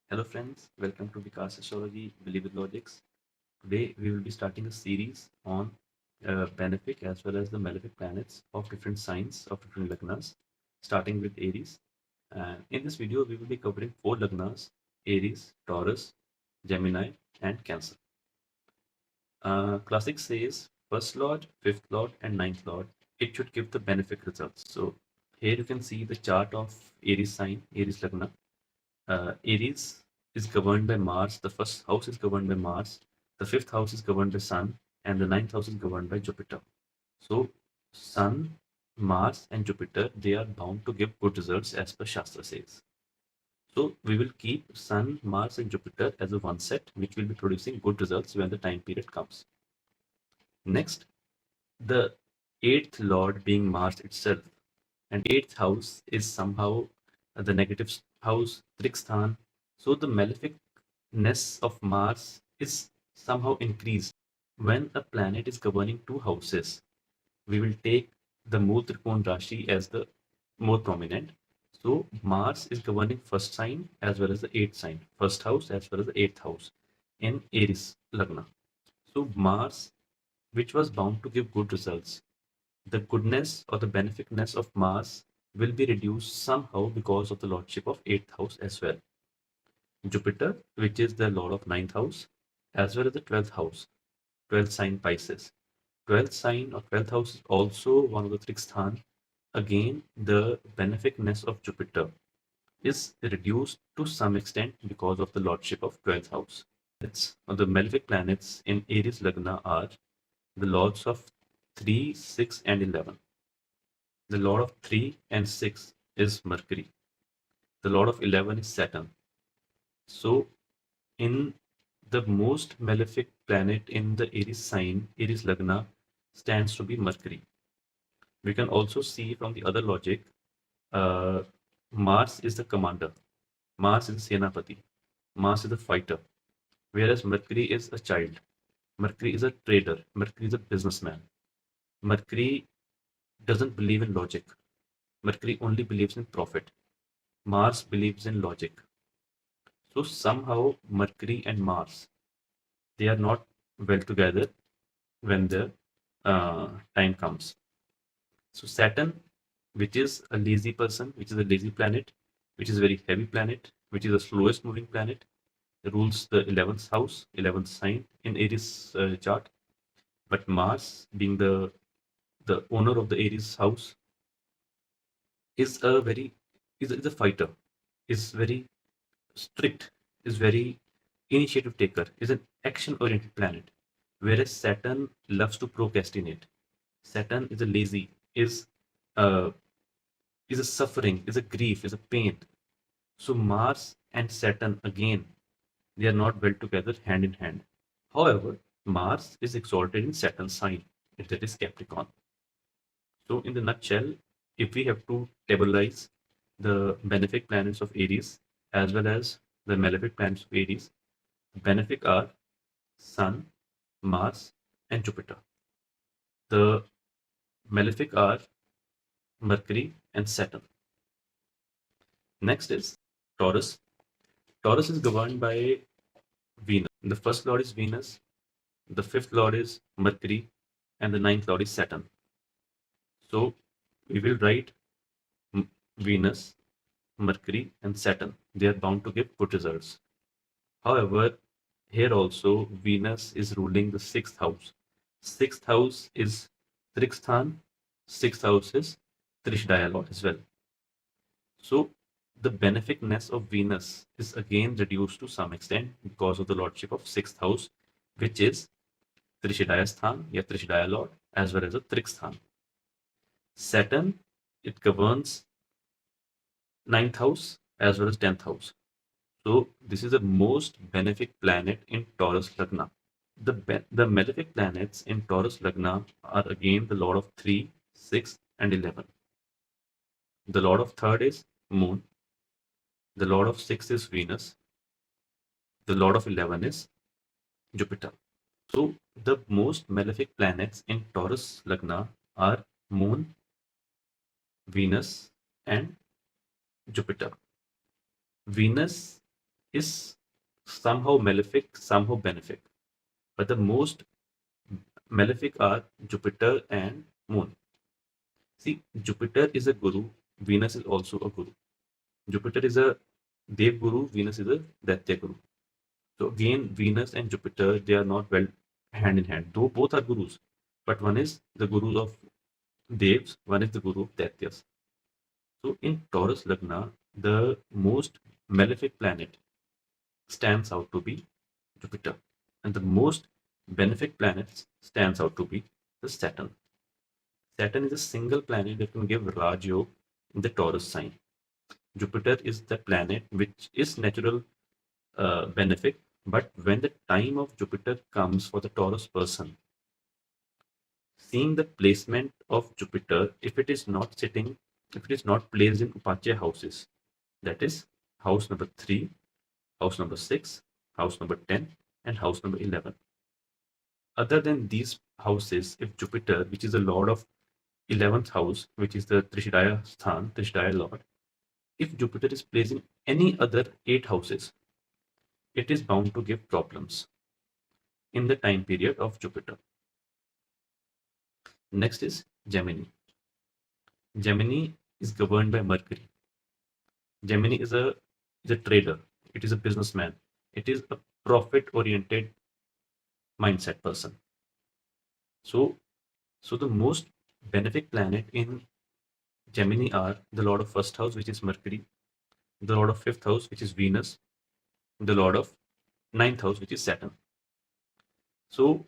Hello friends, welcome to Vikas Astrology Believe with Logics. Today we will be starting a series on Benefic as well as the Malefic planets of different signs of different lagnas, starting with Aries. And in this video we will be covering four lagnas: Aries, Taurus, Gemini, and Cancer. Classic says first lord, fifth lord, and ninth lord. It should give the Benefic results. So here you can see the chart of Aries sign, Aries lagna. Aries is governed by Mars. The first house is governed by Mars. The fifth house is governed by Sun, and the ninth house is governed by Jupiter. So, Sun, Mars, and Jupiter, they are bound to give good results as per Shastra says. So, we will keep Sun, Mars, and Jupiter as a one set, which will be producing good results when the time period comes. Next, the eighth lord being Mars itself, and eighth house is somehow the negative house, Trikstan. So the maleficness of Mars is somehow increased. When a planet is governing two houses, we will take the Mool Trikon Rashi as the more prominent. So Mars is governing first sign as well as the eighth sign, first house as well as the eighth house in Aries Lagna. So Mars, which was bound to give good results, the goodness or the beneficness of Mars will be reduced somehow because of the lordship of 8th house as well. Jupiter, which is the lord of 9th house, as well as the 12th house, 12th sign Pisces. 12th sign or 12th house is also one of the Triksthan. Again, the beneficness of Jupiter is reduced to some extent because of the lordship of 12th house. It's, the malefic planets in Aries Lagna are the lords of 3, 6, and 11. The lord of 3 and 6 is Mercury. The lord of 11 is Saturn. So, in the most malefic planet in the Aries sign, Aries Lagna, stands to be Mercury. We can also see from the other logic, uh, Mars is the commander, Mars is the Senapati, Mars is the fighter, whereas Mercury is a child. Mercury is a trader, Mercury is a businessman. Mercury doesn't believe in logic. Mercury only believes in profit. Mars believes in logic. So somehow Mercury and Mars, they are not well together when the time comes. So Saturn, which is a lazy person, which is a lazy planet, which is a very heavy planet, which is the slowest moving planet, rules the 11th house, 11th sign in Aries chart. But Mars, being the owner of the Aries house, is a very is a fighter, is very strict, is very initiative taker, is an action oriented planet, whereas Saturn loves to procrastinate. Saturn is a lazy, uh, is a suffering, is a grief, is a pain. So Mars and Saturn again, they are not well together hand in hand. However, Mars is exalted in Saturn's sign, that is Capricorn. So in the nutshell, if we have to tabularize the benefic planets of Aries as well as the malefic planets of Aries, benefic are Sun, Mars, and Jupiter. The malefic are Mercury and Saturn. Next is Taurus. Taurus is governed by Venus. The first lord is Venus, the fifth lord is Mercury, and the ninth lord is Saturn. So we will write Venus, Mercury, and Saturn. They are bound to give good results. However, here also Venus is ruling the sixth house. Sixth house is Triksthan, sixth house is Trishdaya as well. So the beneficness of Venus is again reduced to some extent because of the lordship of sixth house, which is Trishidaya Sthan, या Trishidaya Lord, as well as a Triksthan. Saturn, it governs ninth house as well as 10th house. So this is the most benefic planet in Taurus Lagna. The malefic planets in Taurus Lagna are again the lord of 3, 6, and 11. The lord of third is Moon. The lord of 6 is Venus. The lord of 11 is Jupiter. So the most malefic planets in Taurus Lagna are Moon, Venus, and Jupiter. Venus is somehow malefic, somehow benefic. But the most malefic are Jupiter and Moon. See, Jupiter is a guru, Venus is also a guru. Jupiter is a Dev guru, Venus is a Daitya guru. So again, Venus and Jupiter, they are not well hand in hand. Though both are gurus, but one is the guru of Devs, one is the guru of Daityas. So in Taurus Lagna, the most malefic planet stands out to be Jupiter, and the most benefic planet stands out to be the Saturn. Saturn is a single planet that can give Rajyog in the Taurus sign. Jupiter is the planet which is natural benefic, but when the time of Jupiter comes for the Taurus person, seeing the placement of Jupiter, if it is not sitting, if it is not placed in Upachya houses, that is house number 3, house number 6, house number 10, and house number 11. Other than these houses, if Jupiter, which is the lord of 11th house, which is the Trishidaya Sthan, Trishidaya lord, if Jupiter is placed in any other 8 houses, it is bound to give problems in the time period of Jupiter. Next is Gemini. Gemini is governed by Mercury. Gemini is a trader. It is a businessman. It is a profit-oriented mindset person. So the most benefic planet in Gemini are the lord of first house, which is Mercury, the lord of fifth house, which is Venus, the lord of ninth house, which is Saturn. So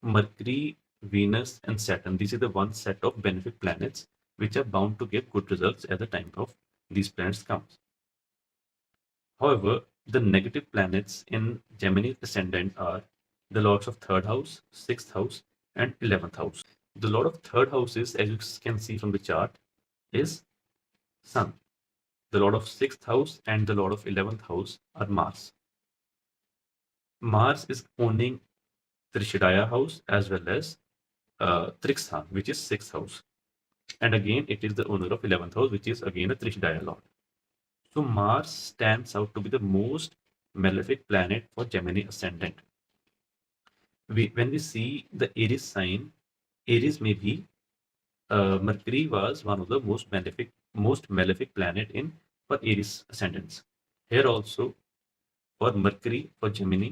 Mercury, Venus, and Saturn, these are the one set of benefic planets which are bound to give good results at the time of these planets comes. However, the negative planets in Gemini ascendant are the lords of third house, sixth house, and 11th house. The lord of third house is, as you can see from the chart, is Sun. The lord of sixth house and the lord of 11th house are Mars. Mars is owning Trishidaya house as well as Triksthan, which is sixth house. And again, it is the owner of 11th house, which is again a Trishidaya lord. So Mars stands out to be the most malefic planet for Gemini ascendant. When we see the Aries sign, Aries may be Mercury was one of the most malefic planet in for Aries ascendants. Here also, for Mercury, for Gemini,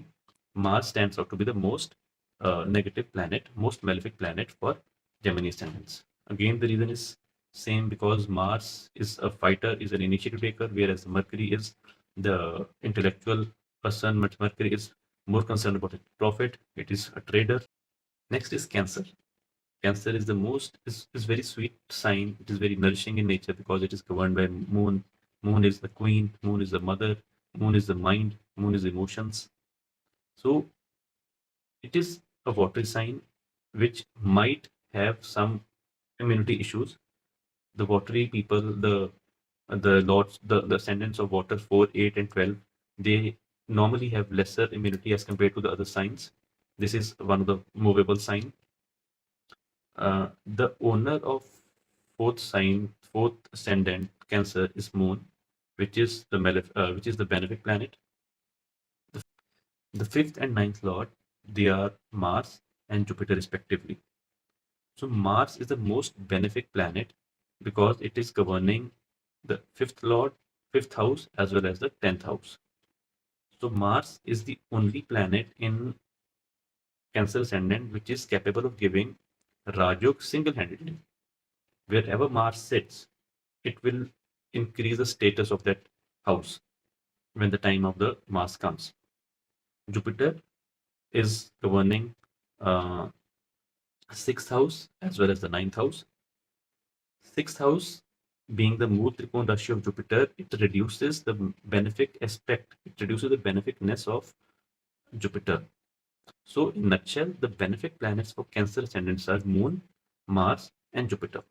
Mars stands out to be the most negative planet, most malefic planet for Gemini ascendants. Again, the reason is same because Mars is a fighter, is an initiative taker, whereas Mercury is the intellectual person. Mercury is more concerned about profit. It is a trader. Next is Cancer. Cancer is the most is very sweet sign. It is very nourishing in nature because it is governed by Moon. Moon is the queen. Moon is the mother. Moon is the mind. Moon is emotions. So it is a watery sign which might have some immunity issues. The watery people, the lords, the ascendants of water 4, 8, and 12, they normally have lesser immunity as compared to the other signs. This is one of the movable sign. The owner of fourth ascendant Cancer is Moon, which is the benefic planet. The fifth and ninth lord, they are Mars and Jupiter respectively. So Mars is the most benefic planet because it is governing the fifth lord, fifth house, as well as the 10th house. So Mars is the only planet in Cancer ascendant which is capable of giving Rajyog single-handedly. Wherever Mars sits, it will increase the status of that house when the time of the Mars comes. Jupiter is governing uh, sixth house as well as the ninth house. Sixth house being the Mood Trikon Rashi of Jupiter, it reduces the benefic aspect, it reduces the beneficness of Jupiter. So, in nutshell, the benefic planets for Cancer ascendants are Moon, Mars, and Jupiter.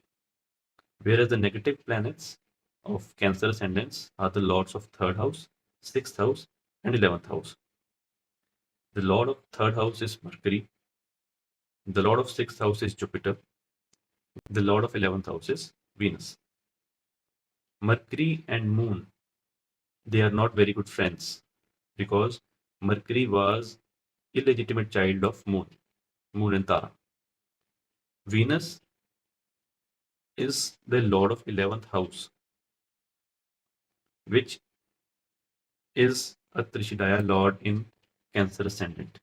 Whereas the negative planets of Cancer ascendants are the lords of third house, sixth house, and 11th house. The lord of third house is Mercury. The lord of sixth house is Jupiter. The lord of 11th house is Venus. Mercury and Moon they are not very good friends because Mercury was illegitimate child of Moon and Tara. Venus is the lord of 11th house, which is a Trishidaya lord in Cancer ascendant.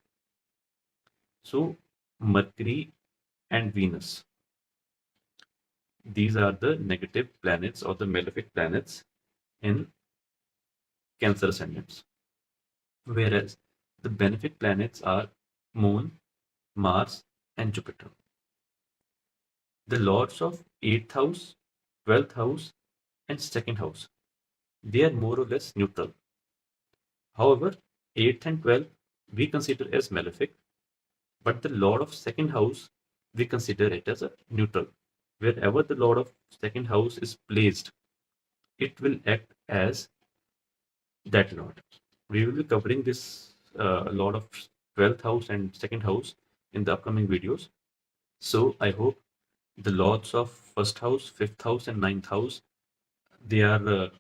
So Mercury and Venus, these are the negative planets or the malefic planets in Cancer ascendants. Whereas the benefic planets are Moon, Mars, and Jupiter. The lords of 8th house, 12th house, and 2nd house, they are more or less neutral. However, 8th and 12th we consider as malefic, but the lord of 2nd house we consider it as a neutral. Wherever the lord of 2nd house is placed, it will act as that lord. We will be covering this lord of 12th house and 2nd house in the upcoming videos. So I hope the lords of 1st house, 5th house, and 9th house, they are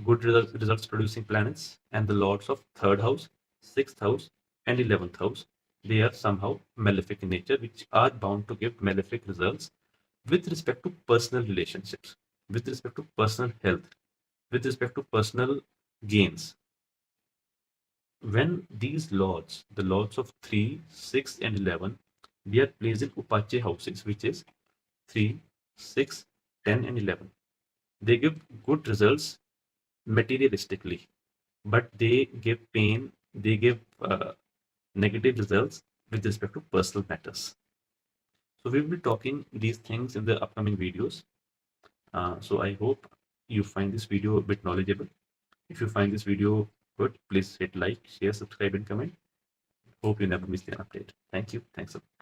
good results producing planets, and the lords of 3rd house, 6th house, and 11th house, they are somehow malefic in nature, which are bound to give malefic results with respect to personal relationships, with respect to personal health, with respect to personal gains. When these lords, the lords of 3, 6, and 11, they are placed in Upache houses, which is 3, 6, 10, and 11. They give good results materialistically, but they give pain, they give negative results with respect to personal matters. So we will be talking these things in the upcoming videos. So I hope you find this video a bit knowledgeable. If you find this video good, please hit like, share, subscribe, and comment. Hope you never miss an update. Thank you. Thanks a lot.